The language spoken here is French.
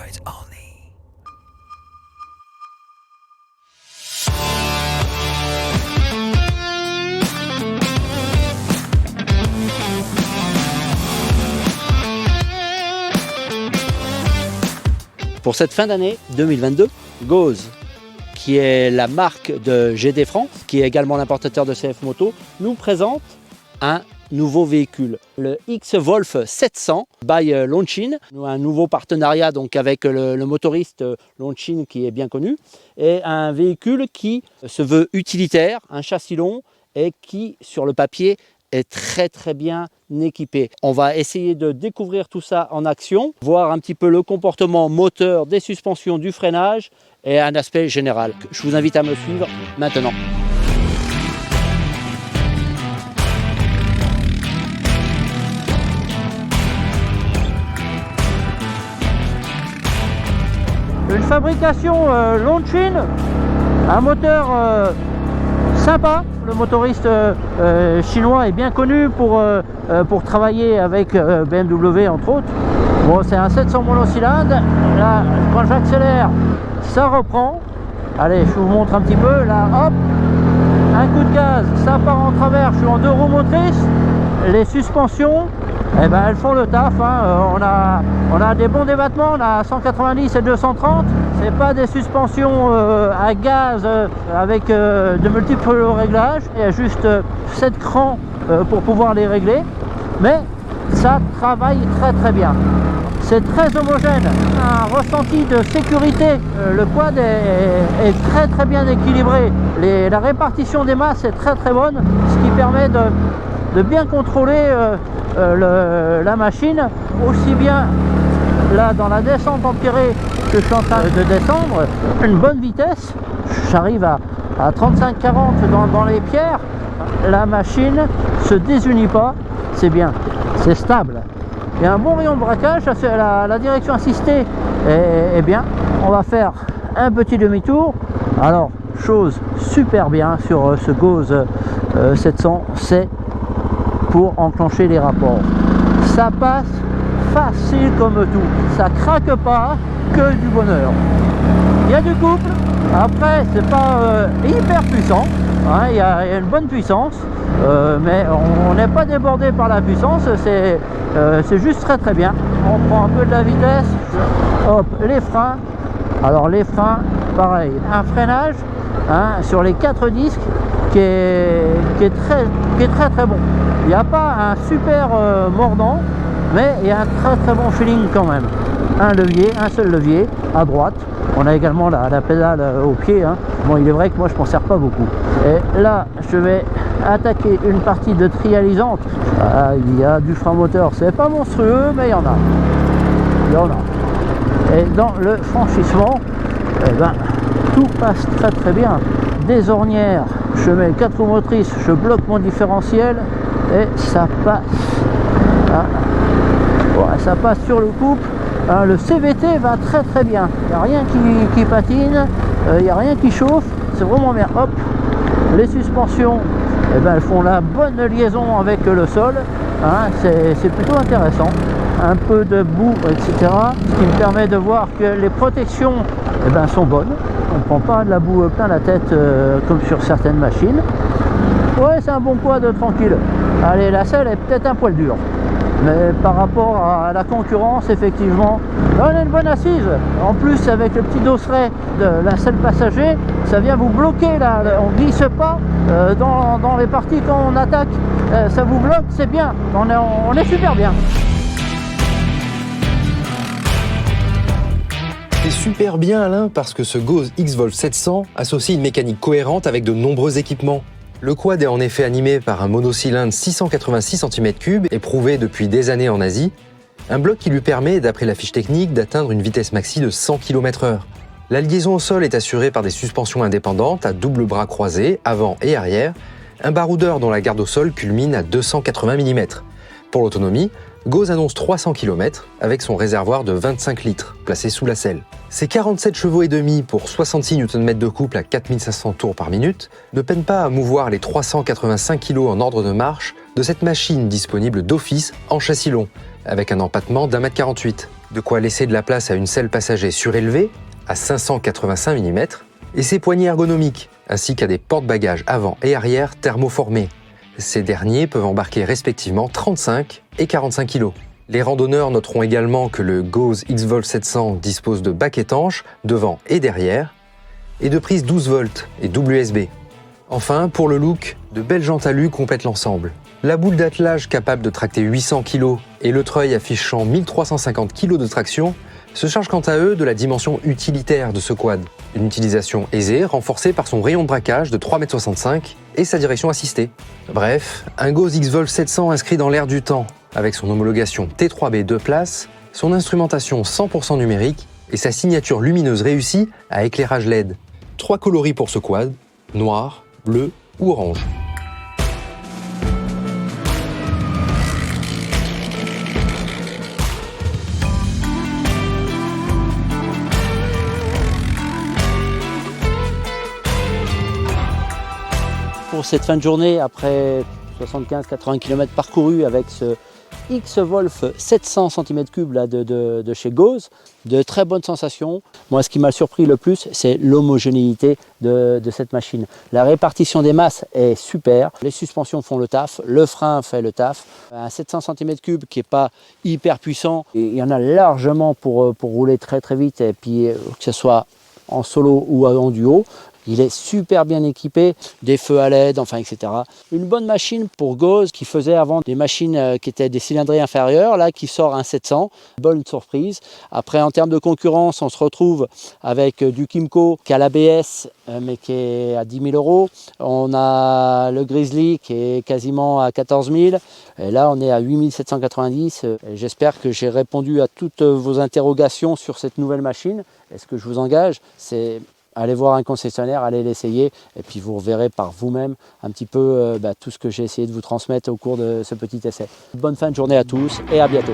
Androids only. Pour cette fin d'année 2022, Gauze, qui est la marque de GD France, qui est également l'importateur de CF Moto, nous présente un nouveau véhicule, le X-Wolf 700 by Longines, un nouveau partenariat donc avec le motoriste Longines qui est bien connu, et un véhicule qui se veut utilitaire, un châssis long et qui sur le papier est très bien équipé. On va essayer de découvrir tout ça en action, voir un petit peu le comportement moteur, des suspensions, du freinage et un aspect général. Je vous invite à me suivre maintenant. Une fabrication Longines, un moteur sympa. Le motoriste chinois est bien connu pour travailler avec BMW entre autres. Bon, c'est un 700 monocylindre. Là, quand j'accélère, ça reprend. Allez, je vous montre un petit peu. Là, hop, un coup de gaz, ça part en travers. Je suis en 2 roues motrices. Les suspensions, eh ben, elles font le taf. Hein. On a des bons débattements. On a 190 et 230. C'est pas des suspensions à gaz avec de multiples réglages. Il y a juste 7 crans pour pouvoir les régler. Mais ça travaille très bien. C'est très homogène. Un ressenti de sécurité. Le quad est très bien équilibré. La répartition des masses est très bonne. Ce qui permet de bien contrôler la machine. Aussi bien là dans la descente empirée que je suis en train de descendre, une bonne vitesse, j'arrive à 35-40 dans les pierres, la machine se désunit pas, c'est bien, c'est stable. Il y a un bon rayon de braquage, la direction assistée est bien. On va faire un petit demi-tour. Alors, chose super bien sur ce Gauze 700, c'est pour enclencher les rapports. Ça passe facile comme tout, ça craque pas, que du bonheur. Il y a du couple, après c'est pas hyper puissant, hein, il y a une bonne puissance, mais on n'est pas débordé par la puissance, c'est juste très bien. On prend un peu de la vitesse, hop, les freins. Alors les freins, pareil, un freinage hein, sur les 4 disques qui est très bon. Il n'y a pas un super mordant, mais il y a un très bon feeling quand même. Un levier, un seul levier à droite. On a également la pédale au pied. Hein. Bon, il est vrai que moi je m'en sers pas beaucoup. Et là, je vais attaquer une partie de trialisante. Ah, il y a du frein moteur. C'est pas monstrueux, mais il y en a. Il y en a. Et dans le franchissement, eh ben, tout passe très bien. Des ornières, je mets 4 roues motrices, je bloque mon différentiel et ça passe. Ah. Ouais, ça passe sur le couple. Le CVT va très bien. Il n'y a rien qui patine, il n'y a rien qui chauffe. C'est vraiment bien. Hop, les suspensions, eh ben, elles font la bonne liaison avec le sol. Hein, c'est plutôt intéressant. Un peu de boue, etc. Ce qui me permet de voir que les protections eh ben, sont bonnes. On ne prend pas de la boue plein la tête comme sur certaines machines. Ouais, c'est un bon quad tranquille. Allez, la selle est peut-être un poil dure. Mais par rapport à la concurrence, effectivement, on a une bonne assise. En plus, avec le petit dosseret de la selle passager, ça vient vous bloquer là. On ne glisse pas dans les parties quand on attaque. Ça vous bloque, c'est bien. On est super bien. C'est super bien Alain parce que ce Gauze X-Wolf 700 associe une mécanique cohérente avec de nombreux équipements. Le quad est en effet animé par un monocylindre 686 cm3 éprouvé depuis des années en Asie, un bloc qui lui permet, d'après la fiche technique, d'atteindre une vitesse maxi de 100 km/h. La liaison au sol est assurée par des suspensions indépendantes à double bras croisés, avant et arrière, un baroudeur dont la garde au sol culmine à 280 mm. Pour l'autonomie, Gauze annonce 300 km avec son réservoir de 25 litres, placé sous la selle. Ses 47 chevaux et demi pour 66 Nm de couple à 4500 tours par minute ne peinent pas à mouvoir les 385 kg en ordre de marche de cette machine disponible d'office en châssis long, avec un empattement d'1,48 m. De quoi laisser de la place à une selle passager surélevée, à 585 mm, et ses poignées ergonomiques, ainsi qu'à des porte-bagages avant et arrière thermoformés. Ces derniers peuvent embarquer respectivement 35 et 45 kg. Les randonneurs noteront également que le Gauze X-Volt 700 dispose de bacs étanches devant et derrière, et de prises 12 volts et WSB. Enfin, pour le look, de belles jantes alu complètent l'ensemble. La boule d'attelage capable de tracter 800 kg et le treuil affichant 1350 kg de traction se chargent quant à eux de la dimension utilitaire de ce quad. Une utilisation aisée, renforcée par son rayon de braquage de 3,65 m et sa direction assistée. Bref, un Gauze X-Volt 700 inscrit dans l'air du temps, avec son homologation T3B 2 places, son instrumentation 100% numérique et sa signature lumineuse réussie à éclairage LED. 3 coloris pour ce quad, noir, bleu ou orange. Pour cette fin de journée, après 75-80 km parcourus avec ce X-Wolf 700 cm3 là, de chez Gauze, de très bonnes sensations. Moi, ce qui m'a surpris le plus, c'est l'homogénéité de cette machine. La répartition des masses est super, les suspensions font le taf, le frein fait le taf. Un 700 cm3 qui n'est pas hyper puissant, et il y en a largement pour rouler très très vite, et puis que ce soit en solo ou en duo. Il est super bien équipé, des feux à LED, enfin etc. Une bonne machine pour Gauze qui faisait avant des machines qui étaient des cylindrées inférieures, là qui sort un 700, bonne surprise. Après en termes de concurrence, on se retrouve avec du Kymco qui a l'ABS mais qui est à 10 000 €. On a le Grizzly qui est quasiment à 14 000. Et là on est à 8 790. J'espère que j'ai répondu à toutes vos interrogations sur cette nouvelle machine. Et ce que je vous engage, c'est allez voir un concessionnaire, allez l'essayer et puis vous verrez par vous-même un petit peu tout ce que j'ai essayé de vous transmettre au cours de ce petit essai. Bonne fin de journée à tous et à bientôt.